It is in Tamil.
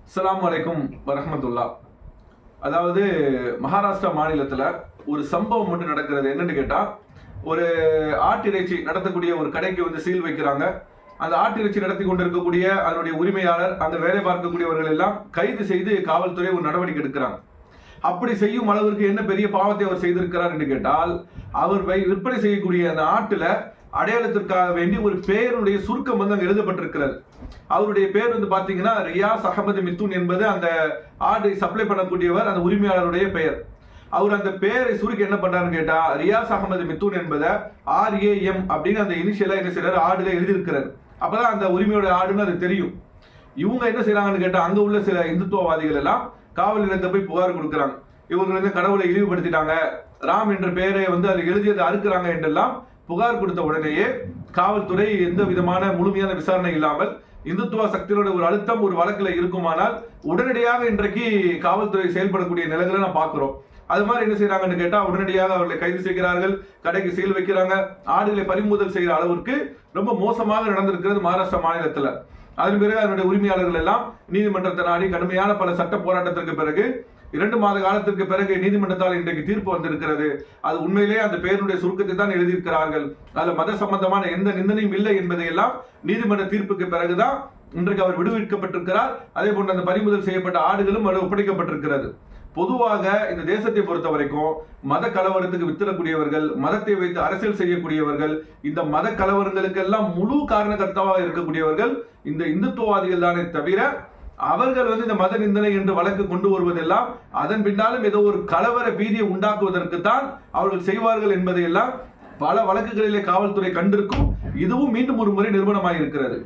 அஸ்ஸலாமு அலைக்கும் வரஹ்மத்துல்லா. அதாவது மகாராஷ்டிரா மாநிலத்தில் ஒரு சம்பவம் மட்டும் நடக்கிறது. என்னன்னு கேட்டால், ஒரு ஆட்டிறைச்சி நடத்தக்கூடிய ஒரு கடைக்கு வந்து சீல் வைக்கிறாங்க. அந்த ஆட்டிறைச்சி நடத்தி கொண்டிருக்கக்கூடிய அதனுடைய உரிமையாளர், அந்த வேலை பார்க்கக்கூடியவர்கள் எல்லாம் கைது செய்து காவல்துறை ஒரு நடவடிக்கை எடுக்கிறாங்க. அப்படி செய்யும் அளவிற்கு என்ன பெரிய பாவத்தை அவர் செய்திருக்கிறார் என்று கேட்டால், அவர் விற்பனை செய்யக்கூடிய அந்த ஆட்டுல அடையாளத்திற்காக வேண்டி ஒரு பெயருடைய சுருக்கம் வந்து அங்க எழுதப்பட்டிருக்கிறது. அவருடைய பேர் வந்து பாத்தீங்கன்னா ரியாஸ் அகமது மித்துன் என்பது அந்த ஆடை சப்ளை பண்ணக்கூடியவர், அந்த உரிமையாளருடைய பெயர். அவர் அந்த பெயரை சுருக்கி என்ன பண்றாருன்னு கேட்டா, ரியாஸ் அகமது மித்துன் என்பதை RAM அப்படின்னு அந்த இனிஷியலா என்ன செய்யறாரு, ஆடுல எழுதியிருக்கிறார். அப்பதான் அந்த உரிமையோட ஆடுன்னு அது தெரியும். இவங்க என்ன செய்யறாங்கன்னு கேட்டா, அங்க உள்ள சில இந்துத்துவவாதிகள் எல்லாம் காவல் நிலையத்தை போய் புகார் கொடுக்குறாங்க. இவங்க வந்து கடவுளை இழிவுபடுத்திட்டாங்க, ராம் என்ற பெயரை வந்து அது எழுதியதை அறுக்கிறாங்க என்றெல்லாம் புகார் கொடுத்த உடனேயே காவல்துறை எந்த விதமான முழுமையான விசாரணை இல்லாமல், இந்துத்துவ சக்தியோட ஒரு அழுத்தம் ஒரு வழக்குல இருக்குமானால் உடனடியாக இன்றைக்கு காவல்துறை செயல்படக்கூடிய நிலைகளை நான் பார்க்கிறோம். அது மாதிரி என்ன செய்யறாங்கன்னு கேட்டா, உடனடியாக அவர்களை கைது செய்கிறார்கள், கடைக்கு சீல் வைக்கிறாங்க, ஆடுகளை பறிமுதல் செய்கிற அளவிற்கு ரொம்ப மோசமாக நடந்திருக்கிறது மகாராஷ்டிரா மாநிலத்துல. அதன் பிறகு அதனுடைய உரிமையாளர்கள் எல்லாம் நீதிமன்றத்தை நாடி கடுமையான பல சட்ட போராட்டத்திற்கு பிறகு 2 மாத காலத்திற்கு பிறகு நீதிமன்றத்தால் இன்றைக்கு தீர்ப்பு வந்திருக்கிறது. அது உண்மையிலேயே அந்த பெயருடைய சுருக்கத்தை தான் எழுதியிருக்கிறார்கள், அதுல மத சம்பந்தமான எந்த நிந்தனையும் இல்லை என்பதையெல்லாம் நீதிமன்ற தீர்ப்புக்கு பிறகுதான் இன்றைக்கு அவர் விடுவிக்கப்பட்டிருக்கிறார். அதே போன்று அந்த பறிமுதல் செய்யப்பட்ட ஆடுகளும் அது ஒப்படைக்கப்பட்டிருக்கிறது. பொதுவாக இந்த தேசத்தை பொறுத்த வரைக்கும் மத கலவரத்துக்கு வித்திடக்கூடியவர்கள், மதத்தை வைத்து அரசியல் செய்யக்கூடியவர்கள், இந்த மத கலவரங்களுக்கெல்லாம் முழு காரணகர்த்தாவாக இருக்கக்கூடியவர்கள் இந்த இந்துத்துவவாதிகள் தானே தவிர, அவர்கள் வந்து இந்த மத நிந்தனை என்று வழக்கு கொண்டு வருவதெல்லாம் அதன் பின்னாலும் ஏதோ ஒரு கலவர பீதியை உண்டாக்குவதற்கு தான் அவர்கள் செய்வார்கள் என்பதையெல்லாம் பல வழக்குகளிலே காவல்துறை கண்டிருக்கும். இதுவும் மீண்டும் ஒரு முறை நிரூபணமாயிருக்கிறது.